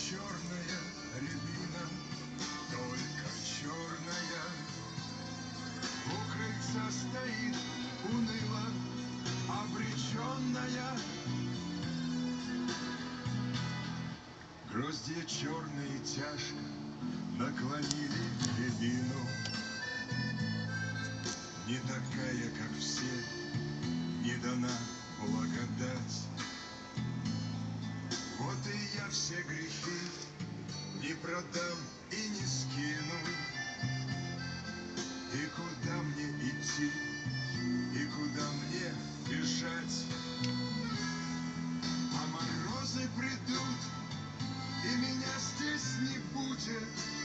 черная рябина, только черная. У крыльца стоит уныло обреченная. Гроздья черные тяжко наклонили рябину. Не такая, как все, не дана благодать. Вот и я все грехи не продам и не скину. И куда мне идти, и куда мне бежать? А морозы придут, и меня здесь не будет.